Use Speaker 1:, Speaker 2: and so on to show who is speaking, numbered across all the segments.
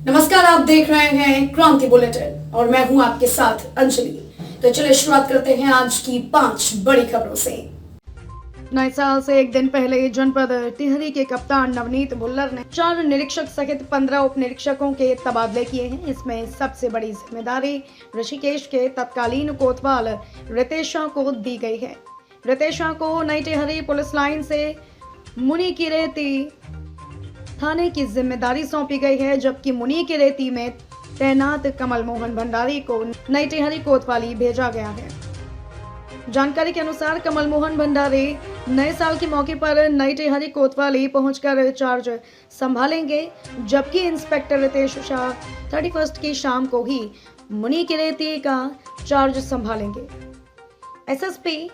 Speaker 1: नमस्कार, आप देख रहे हैं क्रांति बुलेटिन और मैं हूं आपके साथ अंजलि। तो चलिए शुरुआत करते हैं आज की 5 बड़ी खबरों से। नए साल से एक दिन पहले जनपद टिहरी के कप्तान नवनीत भुल्लर ने 4 निरीक्षक सहित 15 उप निरीक्षकों के तबादले किए हैं। इसमें सबसे बड़ी जिम्मेदारी ऋषिकेश के तत्कालीन कोतवाल रितेशा को दी गई है। रितेशा को नई टिहरी पुलिस लाइन से मुनीकीरेती थाने की जिम्मेदारी सौंपी गई है, जबकि मुनीकीरेती में तैनात कमल मोहन भंडारी को नई टिहरी कोतवाली भेजा गया है। जानकारी के अनुसार कमल मोहन भंडारी नए साल के मौके पर नई टिहरी कोतवाली पहुंचकर चार्ज संभालेंगे, जबकि इंस्पेक्टर रितेश शाह 31 की शाम को ही मुनीकीरेती का चार्ज संभालेंगे। एसएसपी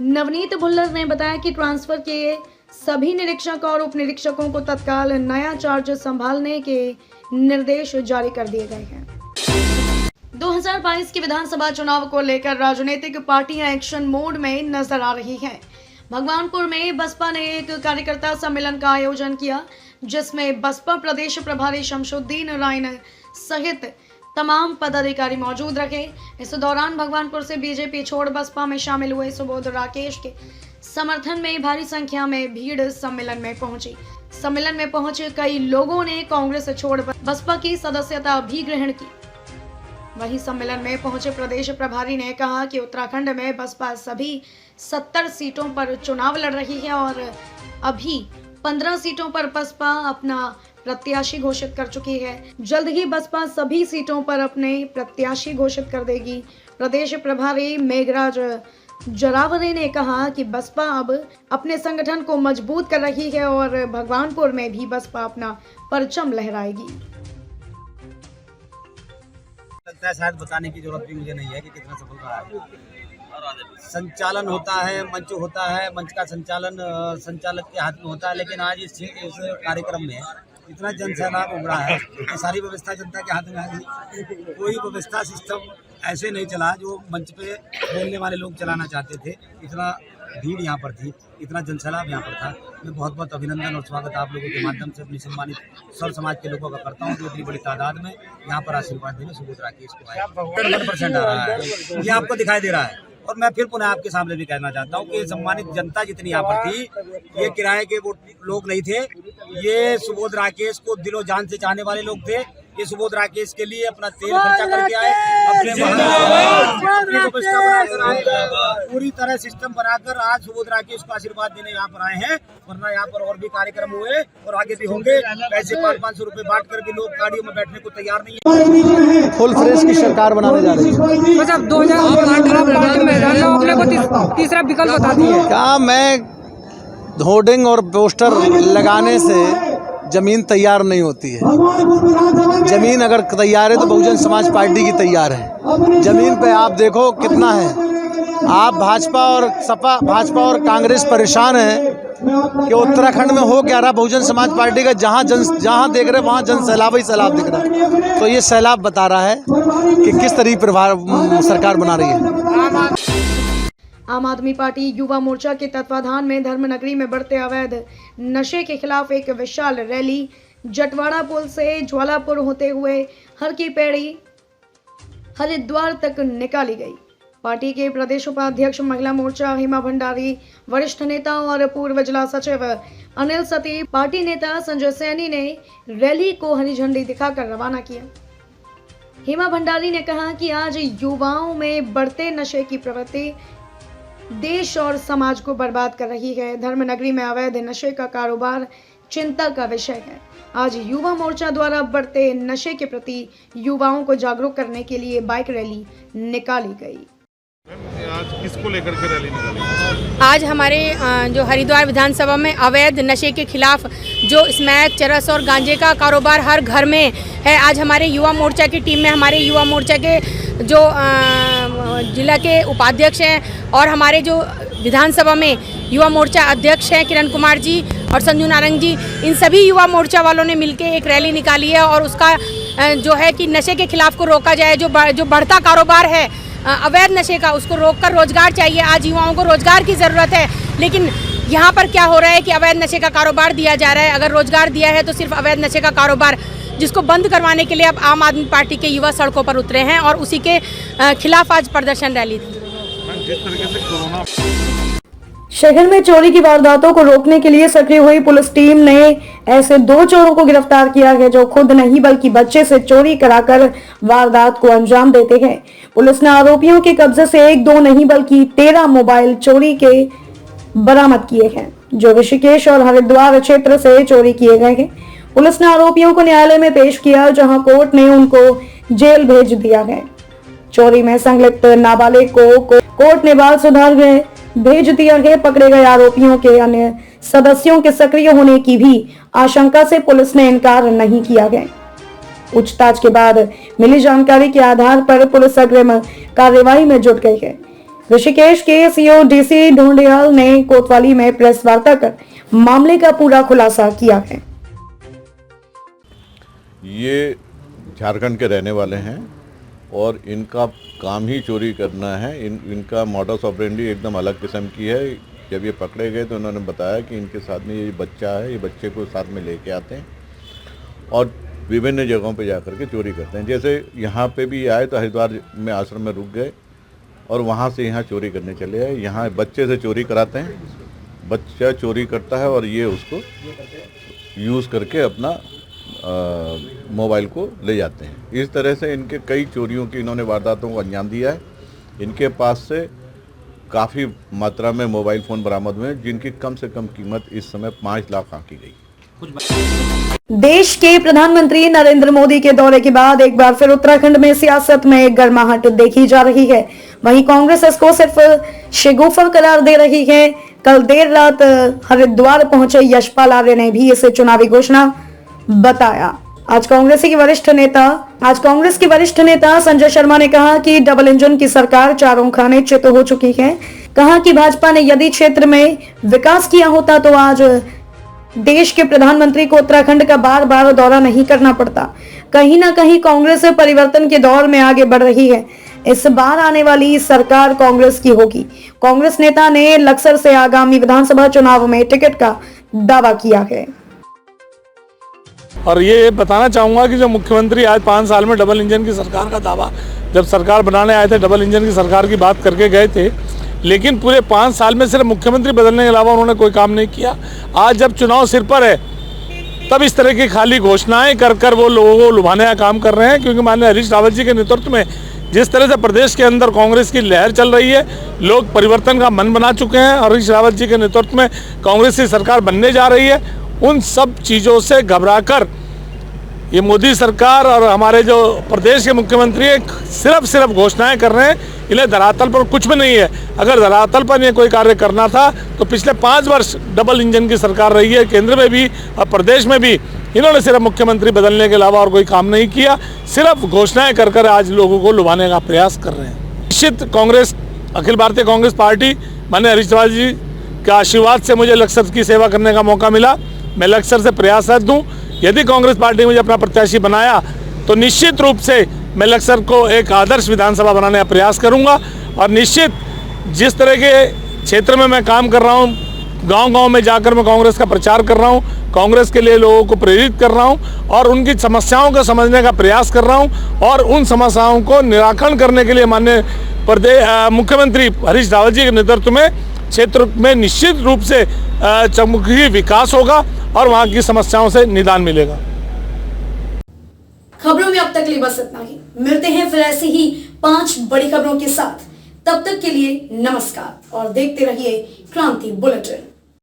Speaker 1: नवनीत भुल्लर ने बताया कि ट्रांसफर किए सभी निरीक्षक और उप निरीक्षकों को तत्काल नया चार्ज संभालने के निर्देश जारी कर दिए गए हैं। 2022 के विधानसभा चुनाव को लेकर राजनीतिक पार्टियां एक्शन मोड में नजर आ रही हैं। भगवानपुर में बसपा ने एक कार्यकर्ता सम्मेलन का आयोजन किया, जिसमें बसपा प्रदेश प्रभारी शमशुद्दीन रायन सहित तमाम पदाधिकारी मौजूद रहे। इस दौरान भगवानपुर से बीजेपी छोड़ बसपा में शामिल हुए सुबोध राकेश के समर्थन में भारी संख्या में भीड़ सम्मेलन में पहुंची। सम्मेलन में पहुंचे कई लोगों ने कांग्रेस छोड़ बसपा की सदस्यता भी ग्रहण की। वहीं सम्मेलन में पहुंचे प्रदेश प्रभारी ने कहा कि उत्तराखंड में बसपा सभी 70 सीटों पर चुनाव लड़ रही है और अभी 15 सीटों पर बसपा अपना प्रत्याशी घोषित कर चुकी है। जल्द ही बसपा सभी सीटों पर अपने प्रत्याशी घोषित कर देगी। प्रदेश प्रभारी मेघराज जरावरे ने कहा कि बसपा अब अपने संगठन को मजबूत कर रही है और भगवानपुर में भी बसपा अपना परचम लहराएगी।
Speaker 2: लगता है शायद बताने की जरूरत भी मुझे नहीं है कि कितना सफल रहा है। संचालन होता है, मंच होता है, मंच का संचालन संचालक के हाथ में होता है, लेकिन आज इस कार्यक्रम में इतना जन सैलाब उमड़ा है कि सारी व्यवस्था जनता के हाथ में आ गई। कोई व्यवस्था सिस्टम ऐसे नहीं चला जो मंच पे बोलने वाले लोग चलाना चाहते थे। इतना भीड़ यहाँ पर थी, इतना जन सैलाब यहाँ पर था। मैं बहुत बहुत अभिनंदन और स्वागत आप लोगों के माध्यम से अपनी सम्मानित सर्व समाज के लोगों का करता हूँ जो इतनी बड़ी तादाद में यहाँ पर आशीर्वाद देने सुबोध राकेश को आया। 100% आ रहा है, ये आपको दिखाई दे रहा है। और मैं फिर पुनः आपके सामने भी कहना चाहता हूँ कि सम्मानित जनता जितनी यहाँ पर थी, ये किराए के वो लोग नहीं थे, ये सुबोध राकेश को दिलो जान से चाहने वाले लोग थे। ये सुबोध राकेश के लिए अपना तेल खर्चा करके आए, अपने व्यवस्था बनाकर आए, पूरी तरह सिस्टम बनाकर आज सुबोध राकेश को आशीर्वाद देने यहाँ पर आए हैं। वरना यहाँ पर और भी कार्यक्रम हुए और आगे भी होंगे। पैसे 500-500 रुपए बांट कर भी लोग गाड़ियों में बैठने को तैयार नहीं है।
Speaker 3: फुल फ्रेश की सरकार बनाने जा रही है।
Speaker 4: मतलब 2018 में तीसरा विकल्प बताती है
Speaker 3: क्या मैं होर्डिंग और पोस्टर लगाने से जमीन तैयार नहीं होती है। जमीन अगर तैयार है तो बहुजन समाज पार्टी की तैयार है। जमीन पे आप देखो कितना है। आप भाजपा और कांग्रेस परेशान हैं कि उत्तराखंड में हो क्या रहा। बहुजन समाज पार्टी का जहां देख रहे वहां जन सैलाब ही सैलाब दिख रहा है। तो ये सैलाब बता रहा है कि किस तरीके सरकार बना रही है।
Speaker 1: आम आदमी पार्टी युवा मोर्चा के तत्वाधान में धर्मनगरी में बढ़ते अवैध नशे के खिलाफ एक विशाल रैली जटवाड़ा पुल से ज्वालापुर होते हुए हर की पैड़ी हरिद्वार तक निकाली गई। पार्टी के प्रदेश उपाध्यक्ष महिला मोर्चा हेमा भंडारी, वरिष्ठ नेता और पूर्व जिला सचिव अनिल सती, पार्टी नेता संजय सैनी ने रैली को हरी झंडी दिखाकर रवाना किया। हेमा भंडारी ने कहा कि आज युवाओं में बढ़ते नशे की प्रवृत्ति देश और समाज को बर्बाद कर रही है। धर्मनगरी में अवैध नशे का कारोबार चिंता का विषय है। आज युवा मोर्चा द्वारा बढ़ते नशे के प्रति युवाओं को जागरूक करने के लिए बाइक रैली निकाली गई।
Speaker 5: आज किसको लेकर के रैली निकाली?
Speaker 4: आज हमारे जो हरिद्वार विधानसभा में अवैध नशे के खिलाफ जो स्मैक, चरस और गांजे का कारोबार हर घर में है, आज हमारे युवा मोर्चा की टीम में हमारे युवा मोर्चा के जो जिला के उपाध्यक्ष हैं और हमारे जो विधानसभा में युवा मोर्चा अध्यक्ष हैं किरण कुमार जी और संजू नारंग जी, इन सभी युवा मोर्चा वालों ने मिलकर एक रैली निकाली है और उसका जो है कि नशे के खिलाफ को रोका जाए। जो बढ़ता कारोबार है अवैध नशे का, उसको रोककर रोजगार चाहिए। आज युवाओं को रोजगार की ज़रूरत है, लेकिन यहाँ पर क्या हो रहा है कि अवैध नशे का कारोबार दिया जा रहा है। अगर रोजगार दिया है तो सिर्फ अवैध नशे का कारोबार जिसको बंद करवाने के लिए अब आम आदमी पार्टी के युवा सड़कों पर उतरे हैं और उसी के खिलाफ आज प्रदर्शन रैली थी।
Speaker 5: जिस तरीके से कोरोना
Speaker 1: शहर में चोरी की वारदातों को रोकने के लिए सक्रिय हुई पुलिस टीम ने ऐसे 2 चोरों को गिरफ्तार किया है जो खुद नहीं बल्कि बच्चे से चोरी कराकर वारदात को अंजाम देते हैं। पुलिस ने आरोपियों के कब्जे से 1-2 नहीं बल्कि 13 मोबाइल चोरी के बरामद किए हैं जो ऋषिकेश और हरिद्वार क्षेत्र से चोरी किए गए हैं। पुलिस ने आरोपियों को न्यायालय में पेश किया जहां कोर्ट ने उनको जेल भेज दिया है। चोरी में संलिप्त नाबालिग को कोर्ट ने बाल सुधार गृह भेज दिया है। पकड़े गए आरोपियों के अन्य सदस्यों के सक्रिय होने की भी आशंका से पुलिस ने इनकार नहीं किया है। पूछताछ के बाद मिली जानकारी के आधार पर पुलिस अग्रिम कार्रवाई में जुट गई है। ऋषिकेश के सीओ डीसी ढूंढियाल ने कोतवाली में प्रेस वार्ता कर मामले का पूरा खुलासा किया है।
Speaker 6: ये झारखंड के रहने वाले हैं और इनका काम ही चोरी करना है। इनका मॉडस ऑपरेंडी एकदम अलग किस्म की है। जब ये पकड़े गए तो उन्होंने बताया कि इनके साथ में ये बच्चा है, ये बच्चे को साथ में लेके आते हैं और विभिन्न जगहों पे जाकर के चोरी करते हैं। जैसे यहाँ पे भी आए तो हरिद्वार में आश्रम में रुक गए और वहाँ से यहाँ चोरी करने चले आए। यहाँ बच्चे से चोरी कराते हैं, बच्चा चोरी करता है और ये उसको यूज़ करके अपना मोबाइल को ले जाते हैं। इस तरह से इनके कई चोरियों की इन्होंने वारदातों को अंजाम दिया है। इनके पास से काफ़ी मात्रा में मोबाइल फ़ोन बरामद हुए हैं जिनकी कम से कम कीमत इस समय 5 लाख आंकी गई।
Speaker 1: देश के प्रधानमंत्री नरेंद्र मोदी के दौरे के बाद एक बार फिर उत्तराखंड में सियासत में गर्माहट देखी जा रही है। वहीं कांग्रेस इसको सिर्फ शगुफा करार दे रही है। कल देर रात हरिद्वार पहुंचे यशपाल आर्य ने भी इसे चुनावी घोषणा बताया। आज कांग्रेस के वरिष्ठ नेता संजय शर्मा ने कहा कि डबल इंजन की सरकार चारों खाने चित हो चुकी है। कहा कि भाजपा ने यदि क्षेत्र में विकास किया होता तो आज देश के प्रधानमंत्री को उत्तराखंड का बार बार दौरा नहीं करना पड़ता। कहीं ना कहीं कांग्रेस परिवर्तन के दौर में आगे बढ़ रही है। इस बार आने वाली सरकार कांग्रेस की होगी। कांग्रेस नेता ने लक्सर से आगामी विधानसभा चुनाव में टिकट का दावा किया है।
Speaker 7: और ये बताना चाहूँगा कि जो मुख्यमंत्री आज 5 साल में डबल इंजन की सरकार का दावा, जब सरकार बनाने आए थे डबल इंजन की सरकार की बात करके गए थे, लेकिन पूरे 5 साल में सिर्फ मुख्यमंत्री बदलने के अलावा उन्होंने कोई काम नहीं किया। आज जब चुनाव सिर पर है तब इस तरह की खाली घोषणाएं कर वो लोगों को लुभाने का काम कर रहे हैं। क्योंकि माननीय हरीश रावत जी के नेतृत्व में जिस तरह से प्रदेश के अंदर कांग्रेस की लहर चल रही है, लोग परिवर्तन का मन बना चुके हैं और हरीश रावत जी के नेतृत्व में कांग्रेस की सरकार बनने जा रही है। उन सब चीज़ों से घबराकर ये मोदी सरकार और हमारे जो प्रदेश के मुख्यमंत्री सिर्फ घोषणाएं कर रहे हैं। इन्हें धरातल पर कुछ भी नहीं है। अगर धरातल पर ये कोई कार्य करना था तो पिछले 5 वर्ष डबल इंजन की सरकार रही है, केंद्र में भी और प्रदेश में भी। इन्होंने सिर्फ मुख्यमंत्री बदलने के अलावा और कोई काम नहीं किया, सिर्फ घोषणाएं कर आज लोगों को लुभाने का प्रयास कर रहे हैं। निश्चित कांग्रेस, अखिल भारतीय कांग्रेस पार्टी, माननीय हरीश रावत जी के आशीर्वाद से मुझे लक्सर की सेवा करने का मौका मिला। मैं लक्सर से प्रयासरत हूँ। यदि कांग्रेस पार्टी मुझे अपना प्रत्याशी बनाया तो निश्चित रूप से मैं लक्सर को एक आदर्श विधानसभा बनाने का प्रयास करूंगा। और निश्चित जिस तरह के क्षेत्र में मैं काम कर रहा हूं, गांव-गांव में जाकर मैं कांग्रेस का प्रचार कर रहा हूं, कांग्रेस के लिए लोगों को प्रेरित कर रहा हूं और उनकी समस्याओं को समझने का प्रयास कर रहा हूं और उन समस्याओं को निराकरण करने के लिए माननीय मुख्यमंत्री हरीश रावत जी के नेतृत्व में क्षेत्र में निश्चित रूप से चहुमुखी विकास होगा और वहां की समस्याओं से निदान मिलेगा।
Speaker 1: खबरों में अब तक लिए बस इतना ही। मिलते हैं फिर ऐसे ही 5 बड़ी खबरों के साथ। तब तक के लिए नमस्कार और देखते रहिए क्रांति बुलेटिन।